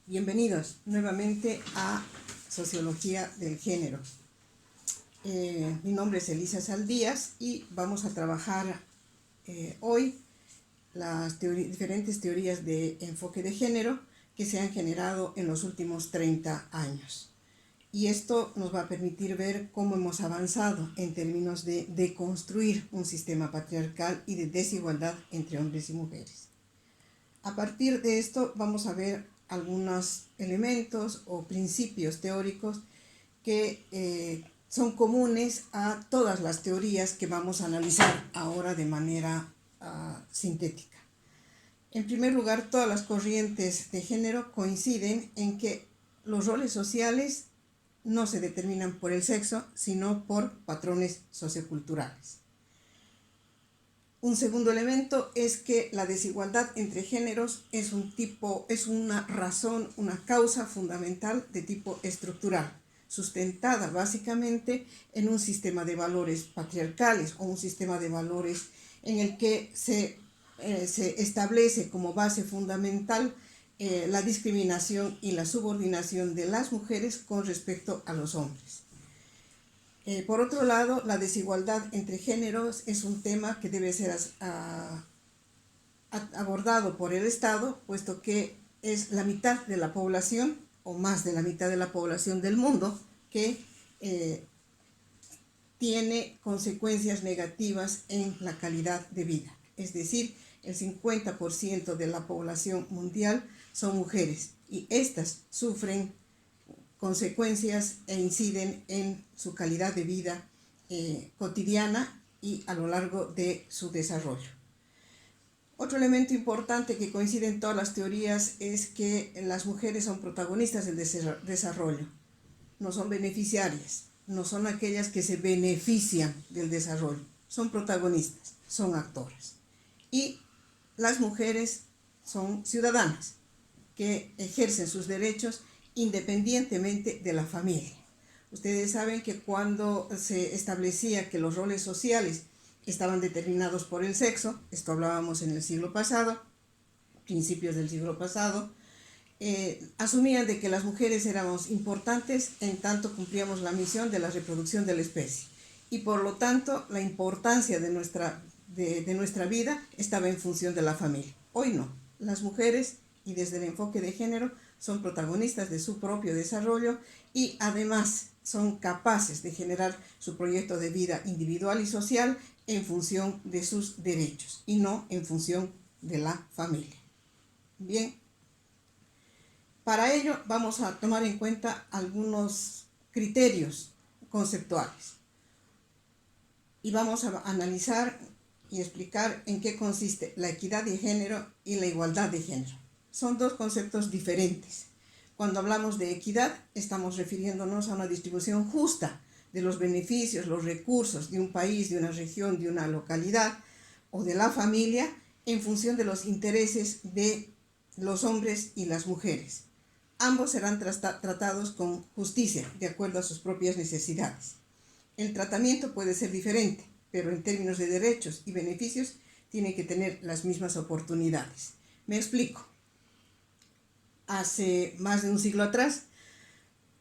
Bienvenidos nuevamente a Sociología del Género. Mi nombre es Elisa Saldías y vamos a trabajar hoy las diferentes teorías de enfoque de género que se han generado en los últimos 30 años. Y esto nos va a permitir ver cómo hemos avanzado en términos de deconstruir un sistema patriarcal y de desigualdad entre hombres y mujeres. A partir de esto vamos a ver algunos elementos o principios teóricos que son comunes a todas las teorías que vamos a analizar ahora de manera sintética. En primer lugar, todas las corrientes de género coinciden en que los roles sociales no se determinan por el sexo, sino por patrones socioculturales. Un segundo elemento es que la desigualdad entre géneros es una razón, una causa fundamental de tipo estructural, sustentada básicamente en un sistema de valores patriarcales o un sistema de valores en el que se establece como base fundamental la discriminación y la subordinación de las mujeres con respecto a los hombres. Por otro lado, la desigualdad entre géneros es un tema que debe ser abordado por el Estado, puesto que es la mitad de la población, o más de la mitad de la población del mundo, que tiene consecuencias negativas en la calidad de vida. Es decir, el 50% de la población mundial son mujeres y estas sufren consecuencias e inciden en su calidad de vida cotidiana y a lo largo de su desarrollo. Otro elemento importante que coincide en todas las teorías es que las mujeres son protagonistas del desarrollo, no son beneficiarias, no son aquellas que se benefician del desarrollo, son protagonistas, son actoras. Y las mujeres son ciudadanas que ejercen sus derechos independientemente de la familia. Ustedes saben que cuando se establecía que los roles sociales estaban determinados por el sexo, esto hablábamos en el siglo pasado, principios del siglo pasado, asumían de que las mujeres éramos importantes en tanto cumplíamos la misión de la reproducción de la especie y por lo tanto la importancia de nuestra vida estaba en función de la familia. Hoy no, las mujeres y desde el enfoque de género son protagonistas de su propio desarrollo y además son capaces de generar su proyecto de vida individual y social en función de sus derechos y no en función de la familia. Bien, para ello vamos a tomar en cuenta algunos criterios conceptuales y vamos a analizar y explicar en qué consiste la equidad de género y la igualdad de género. Son dos conceptos diferentes. Cuando hablamos de equidad, estamos refiriéndonos a una distribución justa de los beneficios, los recursos de un país, de una región, de una localidad o de la familia en función de los intereses de los hombres y las mujeres. Ambos serán tratados con justicia, de acuerdo a sus propias necesidades. El tratamiento puede ser diferente, pero en términos de derechos y beneficios tienen que tener las mismas oportunidades. Me explico. Hace más de un siglo atrás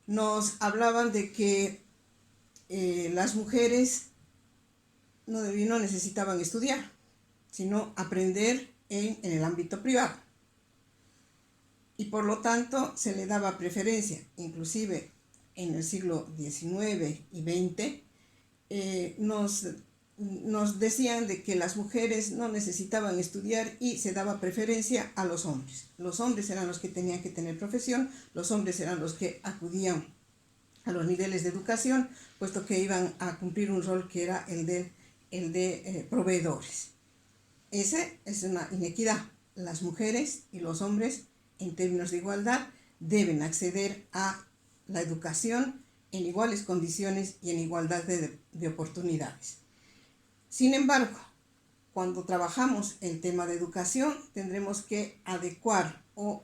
nos hablaban de que las mujeres no necesitaban estudiar, sino aprender en el ámbito privado. Y por lo tanto se le daba preferencia, inclusive en el siglo XIX y XX, nos decían de que las mujeres no necesitaban estudiar y se daba preferencia a los hombres. Los hombres eran los que tenían que tener profesión, los hombres eran los que acudían a los niveles de educación, puesto que iban a cumplir un rol que era el de proveedores. Esa es una inequidad. Las mujeres y los hombres, en términos de igualdad, deben acceder a la educación en iguales condiciones y en igualdad de oportunidades. Sin embargo, cuando trabajamos el tema de educación, tendremos que adecuar o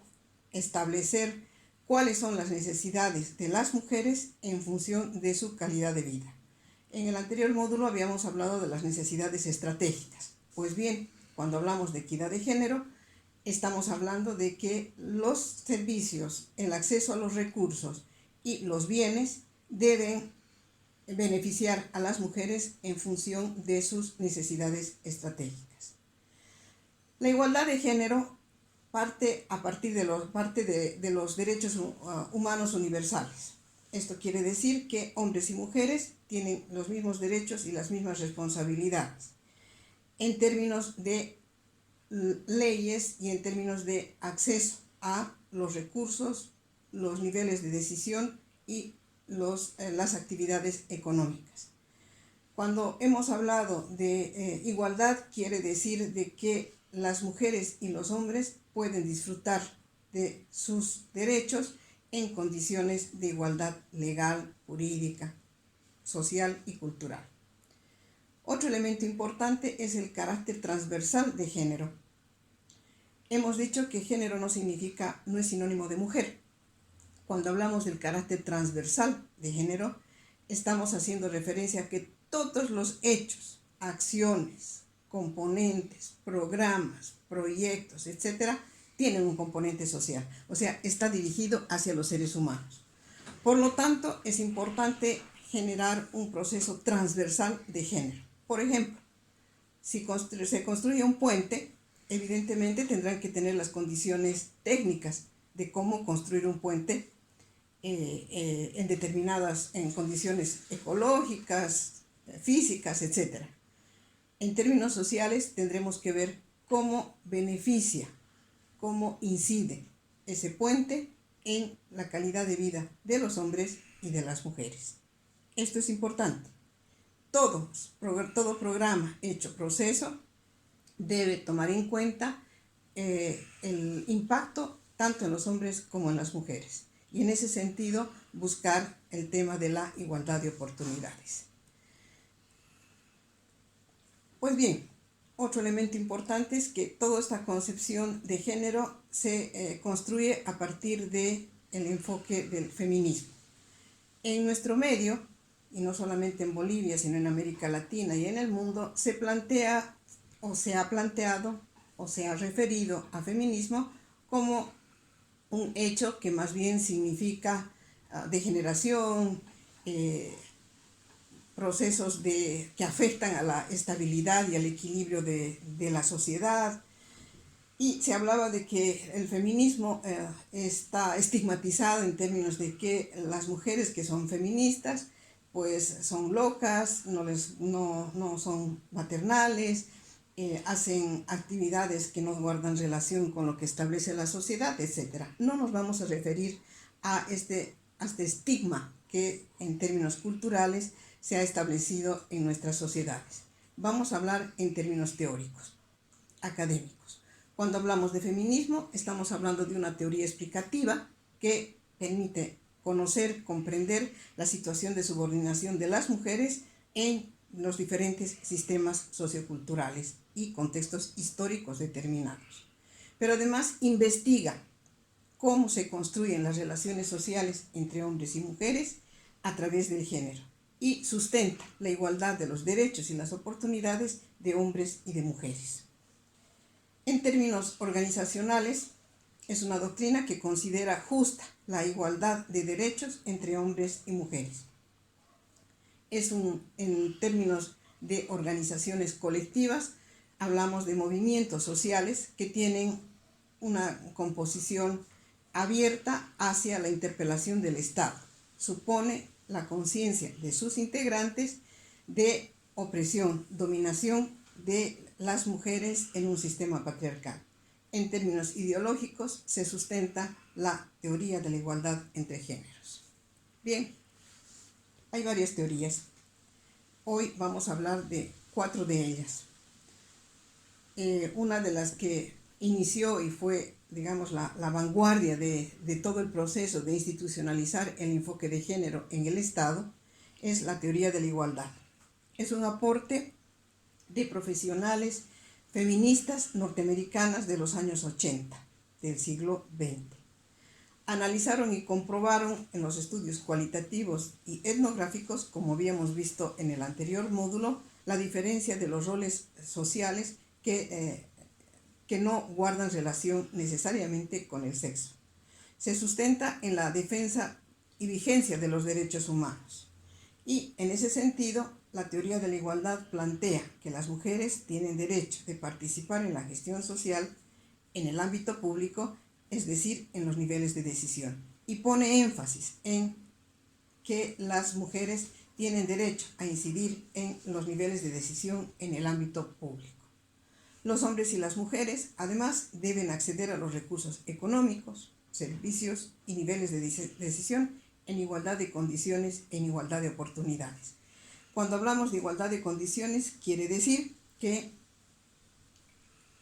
establecer cuáles son las necesidades de las mujeres en función de su calidad de vida. En el anterior módulo habíamos hablado de las necesidades estratégicas. Pues bien, cuando hablamos de equidad de género, estamos hablando de que los servicios, el acceso a los recursos y los bienes deben beneficiar a las mujeres en función de sus necesidades estratégicas. La igualdad de género parte de los derechos humanos universales. Esto quiere decir que hombres y mujeres tienen los mismos derechos y las mismas responsabilidades en términos de leyes y en términos de acceso a los recursos, los niveles de decisión y las actividades económicas. Cuando hemos hablado de igualdad, quiere decir de que las mujeres y los hombres pueden disfrutar de sus derechos en condiciones de igualdad legal, jurídica, social y cultural. Otro elemento importante es el carácter transversal de género. Hemos dicho que género no es sinónimo de mujer. Cuando hablamos del carácter transversal de género, estamos haciendo referencia a que todos los hechos, acciones, componentes, programas, proyectos, etcétera, tienen un componente social, o sea, está dirigido hacia los seres humanos. Por lo tanto, es importante generar un proceso transversal de género. Por ejemplo, si se construye un puente, evidentemente tendrán que tener las condiciones técnicas de cómo construir un puente en condiciones ecológicas, físicas, etc. En términos sociales tendremos que ver cómo beneficia, cómo incide ese puente en la calidad de vida de los hombres y de las mujeres. Esto es importante. Todo programa hecho proceso debe tomar en cuenta el impacto tanto en los hombres como en las mujeres. Y en ese sentido, buscar el tema de la igualdad de oportunidades. Pues bien, otro elemento importante es que toda esta concepción de género se construye a partir del enfoque del feminismo. En nuestro medio, y no solamente en Bolivia, sino en América Latina y en el mundo, se plantea o se ha planteado o se ha referido a feminismo como un hecho que más bien significa degeneración, procesos que afectan a la estabilidad y al equilibrio de la sociedad. Y se hablaba de que el feminismo está estigmatizado en términos de que las mujeres que son feministas pues son locas, no son maternales, hacen actividades que no guardan relación con lo que establece la sociedad, etc. No nos vamos a referir a este estigma que en términos culturales se ha establecido en nuestras sociedades. Vamos a hablar en términos teóricos, académicos. Cuando hablamos de feminismo, estamos hablando de una teoría explicativa que permite conocer, comprender la situación de subordinación de las mujeres en los diferentes sistemas socioculturales y contextos históricos determinados. Pero además investiga cómo se construyen las relaciones sociales entre hombres y mujeres a través del género y sustenta la igualdad de los derechos y las oportunidades de hombres y de mujeres. En términos organizacionales, es una doctrina que considera justa la igualdad de derechos entre hombres y mujeres. En términos de organizaciones colectivas, hablamos de movimientos sociales que tienen una composición abierta hacia la interpelación del Estado. Supone la conciencia de sus integrantes de opresión, dominación de las mujeres en un sistema patriarcal. En términos ideológicos, se sustenta la teoría de la igualdad entre géneros. Bien, hay varias teorías. Hoy vamos a hablar de 4 de ellas. Una de las que inició y fue, digamos, la vanguardia de todo el proceso de institucionalizar el enfoque de género en el Estado es la teoría de la igualdad. Es un aporte de profesionales feministas norteamericanas de los años 80 del siglo XX. Analizaron y comprobaron en los estudios cualitativos y etnográficos, como habíamos visto en el anterior módulo, la diferencia de los roles sociales que que no guardan relación necesariamente con el sexo. Se sustenta en la defensa y vigencia de los derechos humanos. Y en ese sentido, la teoría de la igualdad plantea que las mujeres tienen derecho de participar en la gestión social en el ámbito público, es decir, en los niveles de decisión, y pone énfasis en que las mujeres tienen derecho a incidir en los niveles de decisión en el ámbito público. Los hombres y las mujeres, además, deben acceder a los recursos económicos, servicios y niveles de decisión en igualdad de condiciones, en igualdad de oportunidades. Cuando hablamos de igualdad de condiciones, quiere decir que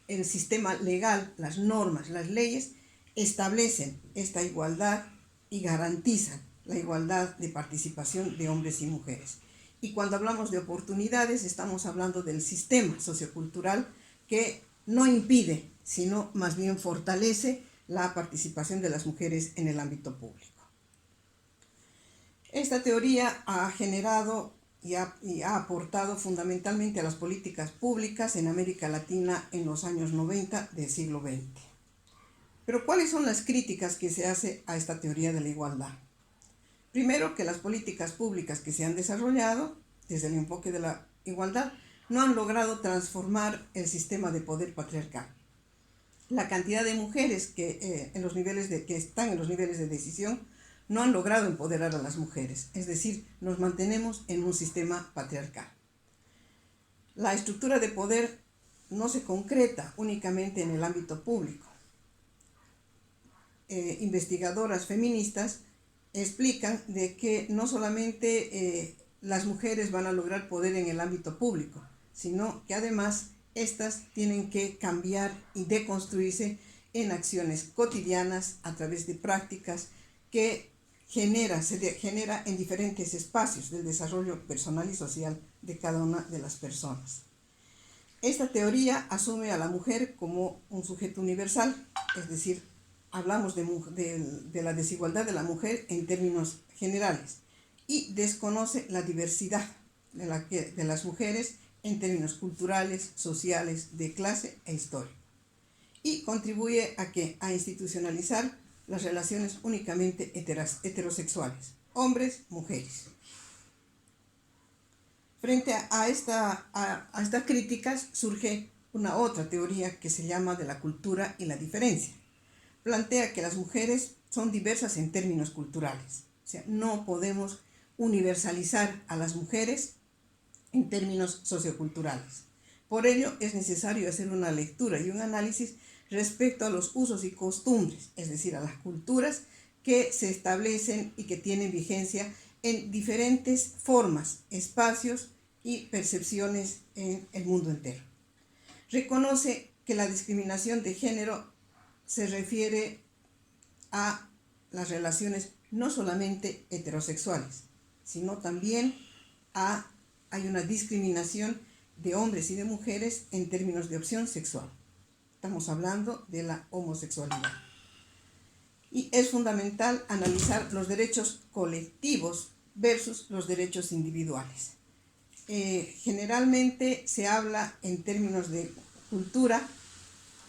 el sistema legal, las normas, las leyes, establecen esta igualdad y garantizan la igualdad de participación de hombres y mujeres. Y cuando hablamos de oportunidades, estamos hablando del sistema sociocultural que no impide, sino más bien fortalece la participación de las mujeres en el ámbito público. Esta teoría ha generado y ha aportado fundamentalmente a las políticas públicas en América Latina en los años 90 del siglo XX. Pero ¿cuáles son las críticas que se hace a esta teoría de la igualdad? Primero, que las políticas públicas que se han desarrollado desde el enfoque de la igualdad no han logrado transformar el sistema de poder patriarcal. La cantidad de mujeres que están en los niveles de decisión no han logrado empoderar a las mujeres, es decir, nos mantenemos en un sistema patriarcal. La estructura de poder no se concreta únicamente en el ámbito público. Investigadoras feministas explican de que no solamente las mujeres van a lograr poder en el ámbito público, sino que además estas tienen que cambiar y deconstruirse en acciones cotidianas a través de prácticas que se genera en diferentes espacios del desarrollo personal y social de cada una de las personas. Esta teoría asume a la mujer como un sujeto universal, es decir, hablamos de la desigualdad de la mujer en términos generales y desconoce la diversidad de las mujeres en términos culturales, sociales, de clase e histórico. Y contribuye a institucionalizar las relaciones únicamente heterosexuales, hombres-mujeres. Frente a estas críticas surge una otra teoría que se llama de la cultura y la diferencia. Plantea que las mujeres son diversas en términos culturales, o sea, no podemos universalizar a las mujeres en términos socioculturales. Por ello es necesario hacer una lectura y un análisis respecto a los usos y costumbres, es decir, a las culturas que se establecen y que tienen vigencia en diferentes formas, espacios y percepciones en el mundo entero. Reconoce que la discriminación de género se refiere a las relaciones no solamente heterosexuales, sino también hay una discriminación de hombres y de mujeres en términos de opción sexual. Estamos hablando de la homosexualidad. Y es fundamental analizar los derechos colectivos versus los derechos individuales. Generalmente se habla en términos de cultura,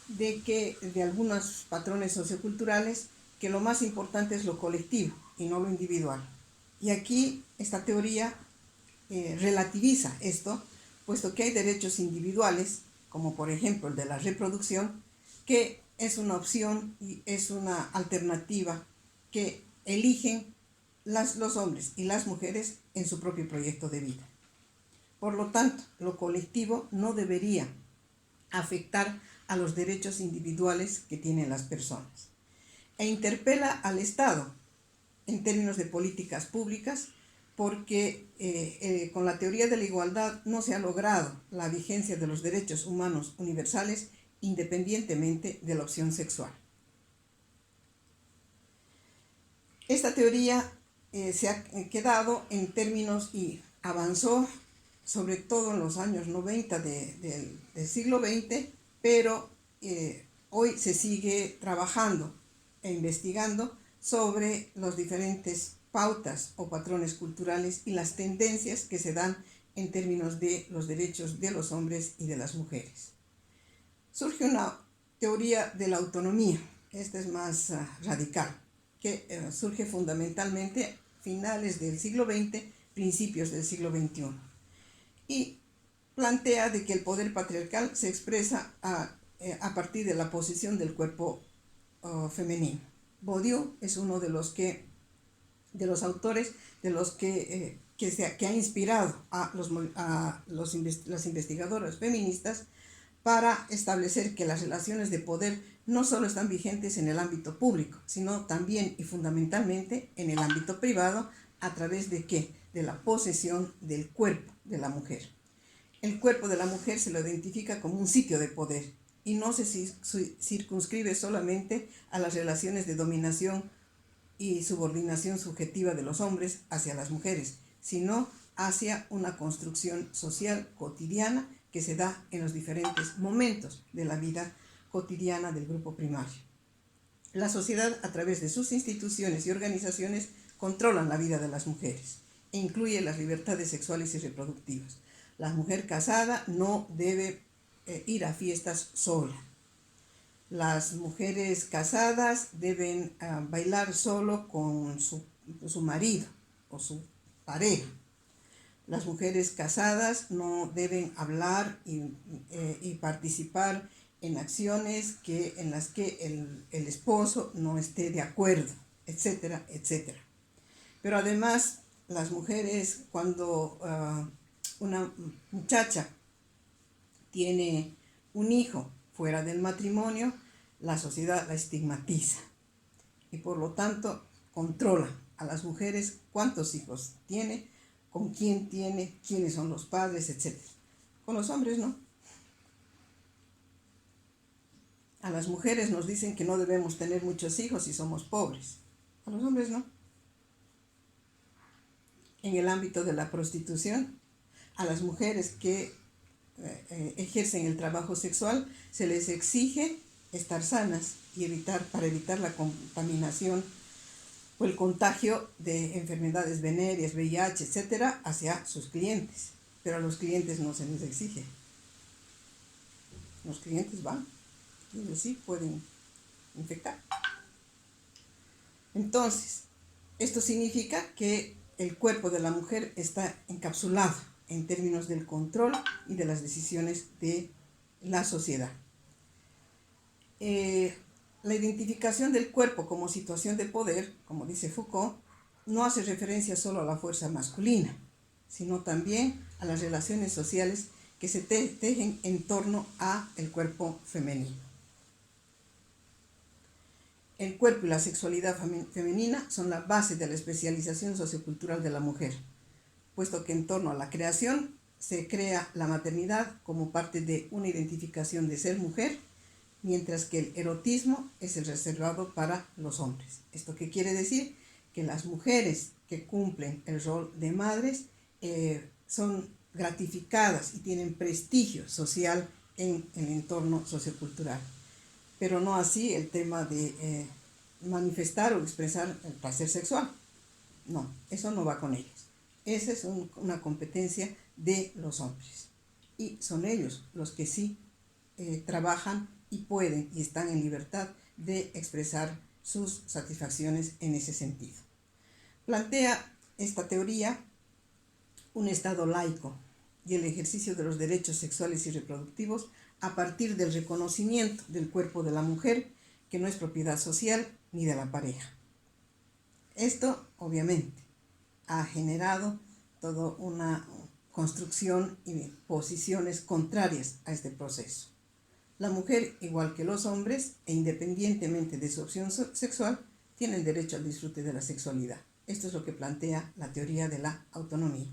de algunos patrones socioculturales, que lo más importante es lo colectivo y no lo individual. Y aquí esta teoría relativiza esto, puesto que hay derechos individuales, como por ejemplo el de la reproducción, que es una opción y es una alternativa que eligen los hombres y las mujeres en su propio proyecto de vida. Por lo tanto, lo colectivo no debería afectar a los derechos individuales que tienen las personas. E interpela al Estado en términos de políticas públicas, porque con la teoría de la igualdad no se ha logrado la vigencia de los derechos humanos universales independientemente de la opción sexual. Esta teoría se ha quedado en términos y avanzó sobre todo en los años 90 del siglo XX, pero hoy se sigue trabajando e investigando sobre los diferentes pautas o patrones culturales y las tendencias que se dan en términos de los derechos de los hombres y de las mujeres. Surge una teoría de la autonomía. Esta es más radical, que surge fundamentalmente finales del siglo XX, principios del siglo XXI. Y plantea de que el poder patriarcal se expresa a partir de la posición del cuerpo femenino. Bourdieu es uno de los autores que ha inspirado a las investigadoras feministas para establecer que las relaciones de poder no solo están vigentes en el ámbito público, sino también y fundamentalmente en el ámbito privado. ¿A través de qué? De la posesión del cuerpo de la mujer. El cuerpo de la mujer se lo identifica como un sitio de poder y no se circunscribe solamente a las relaciones de dominación y subordinación subjetiva de los hombres hacia las mujeres, sino hacia una construcción social cotidiana que se da en los diferentes momentos de la vida cotidiana del grupo primario. La sociedad, a través de sus instituciones y organizaciones, controlan la vida de las mujeres e incluye las libertades sexuales y reproductivas. La mujer casada no debe ir a fiestas sola. Las mujeres casadas deben bailar solo con su marido o su pareja. Las mujeres casadas no deben hablar y participar en acciones en las que el esposo no esté de acuerdo, etcétera, etcétera. Pero además, las mujeres, cuando una muchacha tiene un hijo fuera del matrimonio, la sociedad la estigmatiza y por lo tanto controla a las mujeres cuántos hijos tiene, con quién tiene, quiénes son los padres, etc. Con los hombres no. A las mujeres nos dicen que no debemos tener muchos hijos si somos pobres. A los hombres no. En el ámbito de la prostitución, a las mujeres que ejercen el trabajo sexual se les exige estar sanas y para evitar la contaminación o el contagio de enfermedades venéreas, VIH, etcétera, hacia sus clientes. Pero a los clientes no se les exige. Los clientes van y ellos sí pueden infectar. Entonces, esto significa que el cuerpo de la mujer está encapsulado en términos del control y de las decisiones de la sociedad. La identificación del cuerpo como situación de poder, como dice Foucault, no hace referencia solo a la fuerza masculina, sino también a las relaciones sociales que se tejen en torno a el cuerpo femenino. El cuerpo y la sexualidad femenina son la base de la especialización sociocultural de la mujer, puesto que en torno a la creación se crea la maternidad como parte de una identificación de ser mujer, mientras que el erotismo es el reservado para los hombres. ¿Esto qué quiere decir? Que las mujeres que cumplen el rol de madres son gratificadas y tienen prestigio social en el entorno sociocultural, pero no así el tema de manifestar o expresar el placer sexual. No, eso no va con ellos. Esa es una competencia de los hombres y son ellos los que sí trabajan y pueden y están en libertad de expresar sus satisfacciones en ese sentido. Plantea esta teoría un Estado laico y el ejercicio de los derechos sexuales y reproductivos a partir del reconocimiento del cuerpo de la mujer, que no es propiedad social ni de la pareja. Esto, obviamente, ha generado toda una construcción y posiciones contrarias a este proceso. La mujer, igual que los hombres, e independientemente de su opción sexual, tienen derecho al disfrute de la sexualidad. Esto es lo que plantea la teoría de la autonomía.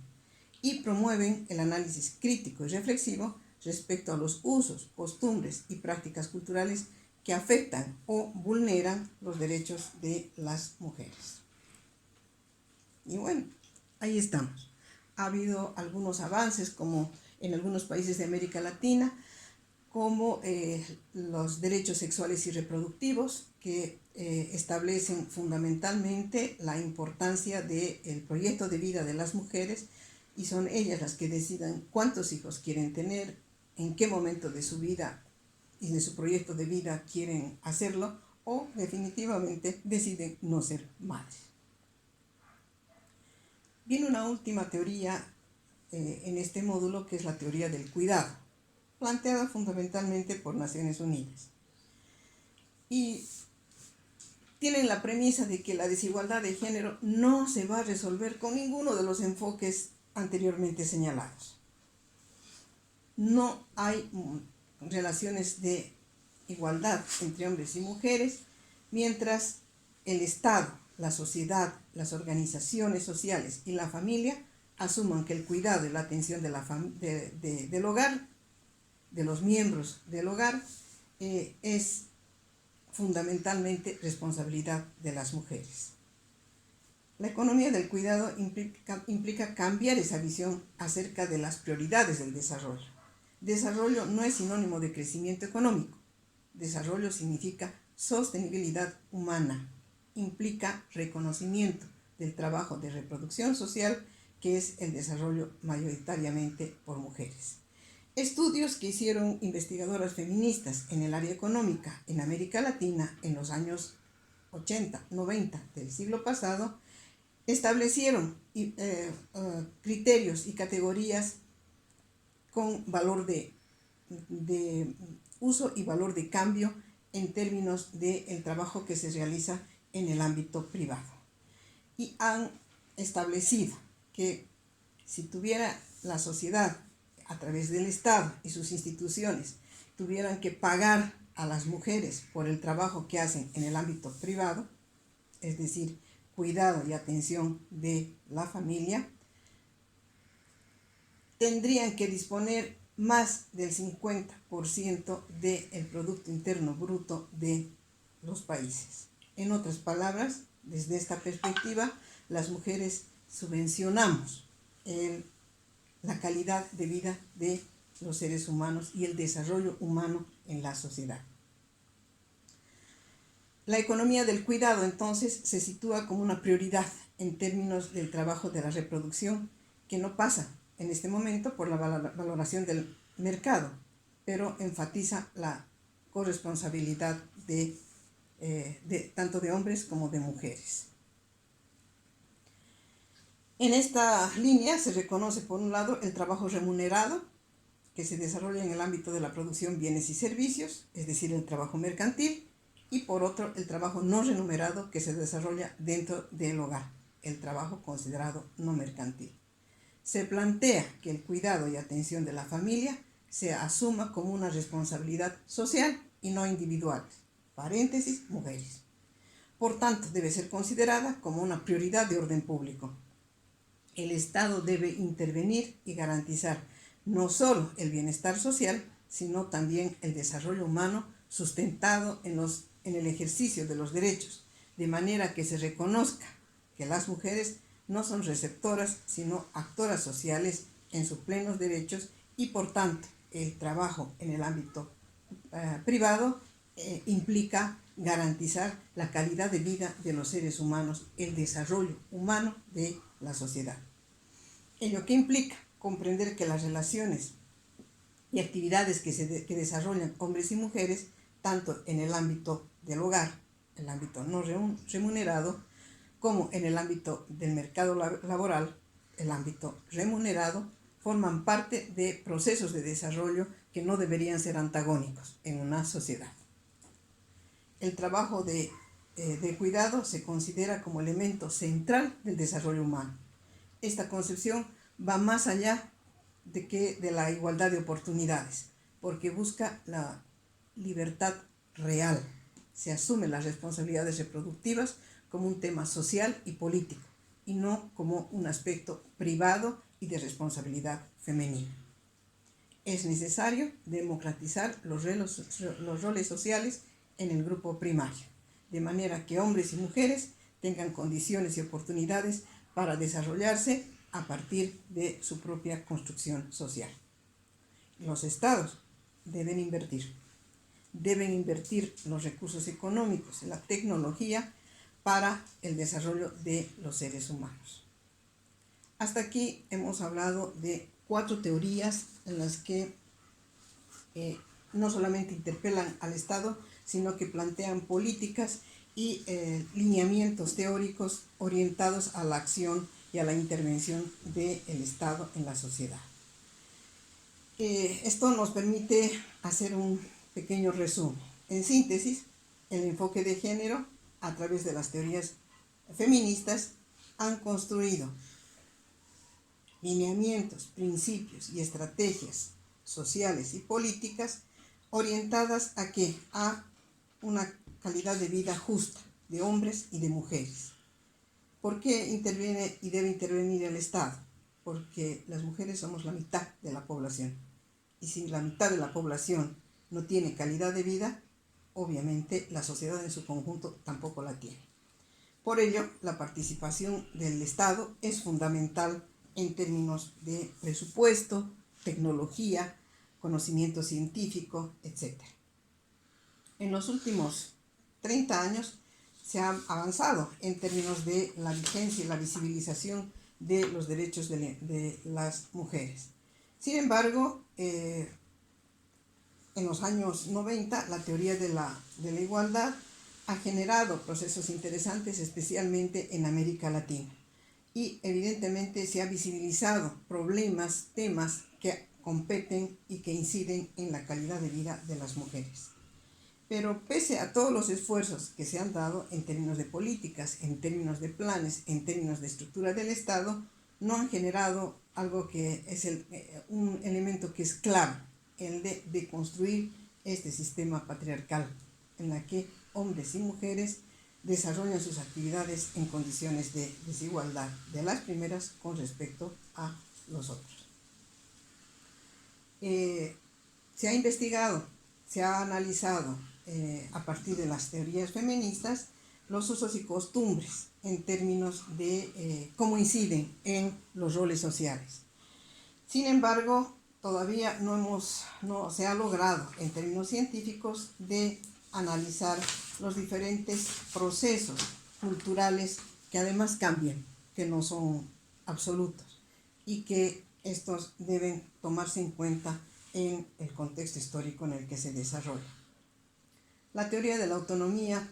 Y promueven el análisis crítico y reflexivo respecto a los usos, costumbres y prácticas culturales que afectan o vulneran los derechos de las mujeres. Y bueno, ahí estamos. Ha habido algunos avances, como en algunos países de América Latina, como los derechos sexuales y reproductivos, que establecen fundamentalmente la importancia del proyecto de vida de las mujeres, y son ellas las que decidan cuántos hijos quieren tener, en qué momento de su vida y de su proyecto de vida quieren hacerlo, o definitivamente deciden no ser madres. Viene una última teoría en este módulo, que es la teoría del cuidado, planteada fundamentalmente por Naciones Unidas. Y tienen la premisa de que la desigualdad de género no se va a resolver con ninguno de los enfoques anteriormente señalados. No hay relaciones de igualdad entre hombres y mujeres mientras el Estado, la sociedad, las organizaciones sociales y la familia asuman que el cuidado y la atención del hogar, de los miembros del hogar, es fundamentalmente responsabilidad de las mujeres. La economía del cuidado implica cambiar esa visión acerca de las prioridades del desarrollo. Desarrollo no es sinónimo de crecimiento económico. Desarrollo significa sostenibilidad humana, implica reconocimiento del trabajo de reproducción social, que es el desarrollo mayoritariamente por mujeres. Estudios que hicieron investigadoras feministas en el área económica en América Latina en los años 80, 90 del siglo pasado establecieron criterios y categorías con valor de uso y valor de cambio en términos del trabajo que se realiza en el ámbito privado. Y han establecido que si tuviera la sociedad, a través del Estado y sus instituciones, tuvieran que pagar a las mujeres por el trabajo que hacen en el ámbito privado, es decir, cuidado y atención de la familia, tendrían que disponer más del 50% del Producto Interno Bruto de los países. En otras palabras, desde esta perspectiva, las mujeres subvencionamos la calidad de vida de los seres humanos y el desarrollo humano en la sociedad. La economía del cuidado, entonces, se sitúa como una prioridad en términos del trabajo de la reproducción, que no pasa en este momento por la valoración del mercado, pero enfatiza la corresponsabilidad tanto de hombres como de mujeres. En esta línea se reconoce, por un lado, el trabajo remunerado, que se desarrolla en el ámbito de la producción bienes y servicios, es decir, el trabajo mercantil, y por otro, el trabajo no remunerado, que se desarrolla dentro del hogar, el trabajo considerado no mercantil. Se plantea que el cuidado y atención de la familia se asuma como una responsabilidad social y no individual, paréntesis, mujeres. Por tanto, debe ser considerada como una prioridad de orden público. El Estado debe intervenir y garantizar no solo el bienestar social, sino también el desarrollo humano sustentado en el ejercicio de los derechos, de manera que se reconozca que las mujeres no son receptoras, sino actoras sociales en sus plenos derechos, y por tanto el trabajo en el ámbito privado implica garantizar la calidad de vida de los seres humanos, el desarrollo humano de la sociedad. Ello que implica comprender que las relaciones y actividades que desarrollan hombres y mujeres, tanto en el ámbito del hogar, el ámbito no remunerado, como en el ámbito del mercado laboral, el ámbito remunerado, forman parte de procesos de desarrollo que no deberían ser antagónicos en una sociedad. El trabajo de cuidado se considera como elemento central del desarrollo humano. Esta concepción va más allá de la igualdad de oportunidades, porque busca la libertad real. Se asumen las responsabilidades reproductivas como un tema social y político, y no como un aspecto privado y de responsabilidad femenina. Es necesario democratizar los roles sociales en el grupo primario, de manera que hombres y mujeres tengan condiciones y oportunidades para desarrollarse a partir de su propia construcción social. Los estados deben invertir los recursos económicos y la tecnología para el desarrollo de los seres humanos. Hasta aquí hemos hablado de 4 teorías en las que no solamente interpelan al Estado, sino que plantean políticas y lineamientos teóricos orientados a la acción y a la intervención del Estado en la sociedad. Esto nos permite hacer un pequeño resumen. En síntesis, el enfoque de género, a través de las teorías feministas, han construido lineamientos, principios y estrategias sociales y políticas orientadas a ¿qué? A una calidad de vida justa de hombres y de mujeres. ¿Por qué interviene y debe intervenir el Estado? Porque las mujeres somos la mitad de la población. Y si la mitad de la población no tiene calidad de vida, obviamente la sociedad en su conjunto tampoco la tiene. Por ello, la participación del Estado es fundamental en términos de presupuesto, tecnología, conocimiento científico, etc. En los últimos 30 años se ha avanzado en términos de la vigencia y la visibilización de los derechos de las mujeres. Sin embargo, en los años 90, la teoría de la igualdad ha generado procesos interesantes, especialmente en América Latina. Y evidentemente se ha visibilizado problemas, temas que competen y que inciden en la calidad de vida de las mujeres. Pero pese a todos los esfuerzos que se han dado en términos de políticas, en términos de planes, en términos de estructura del Estado, no han generado algo que es un elemento que es clave, el de construir este sistema patriarcal en la que hombres y mujeres desarrollan sus actividades en condiciones de desigualdad, de las primeras con respecto a los otros. Se ha investigado, se ha analizado a partir de las teorías feministas los usos y costumbres en términos de cómo inciden en los roles sociales. Sin embargo, todavía no se ha logrado en términos científicos de analizar los diferentes procesos culturales que además cambian, que no son absolutos y que estos deben tomarse en cuenta en el contexto histórico en el que se desarrolla. La teoría de la autonomía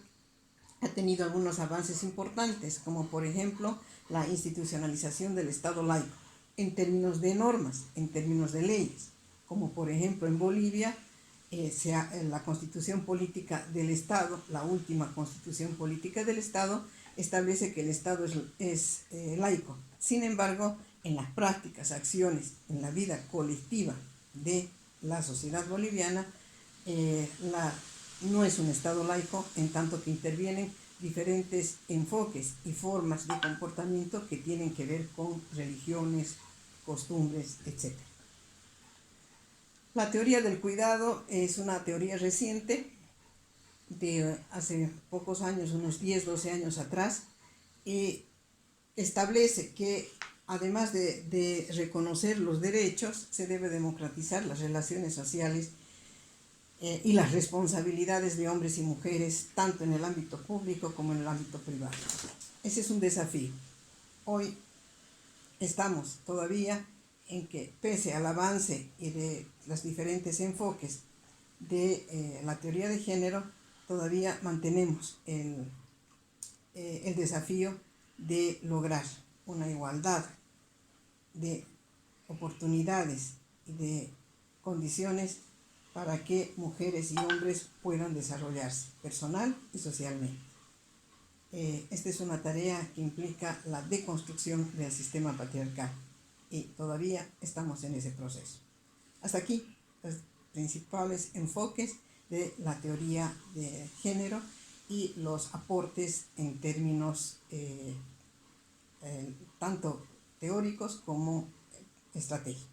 ha tenido algunos avances importantes, como por ejemplo la institucionalización del Estado laico, en términos de normas, en términos de leyes, como por ejemplo en Bolivia, la constitución política del Estado, la última constitución política del Estado, establece que el Estado es laico. Sin embargo, en las prácticas, acciones, en la vida colectiva de la sociedad boliviana, no es un Estado laico, en tanto que intervienen diferentes enfoques y formas de comportamiento que tienen que ver con religiones, costumbres, etc. La teoría del cuidado es una teoría reciente de hace pocos años, unos 10, 12 años atrás, y establece que además de reconocer los derechos, se debe democratizar las relaciones sociales y las responsabilidades de hombres y mujeres, tanto en el ámbito público como en el ámbito privado. Ese es un desafío. Hoy estamos todavía en que, pese al avance y de los diferentes enfoques de la teoría de género, todavía mantenemos el desafío de lograr una igualdad de oportunidades y de condiciones para que mujeres y hombres puedan desarrollarse personal y socialmente. Esta es una tarea que implica la deconstrucción del sistema patriarcal y todavía estamos en ese proceso. Hasta aquí los principales enfoques de la teoría de género y los aportes en términos tanto teóricos como estratégicos.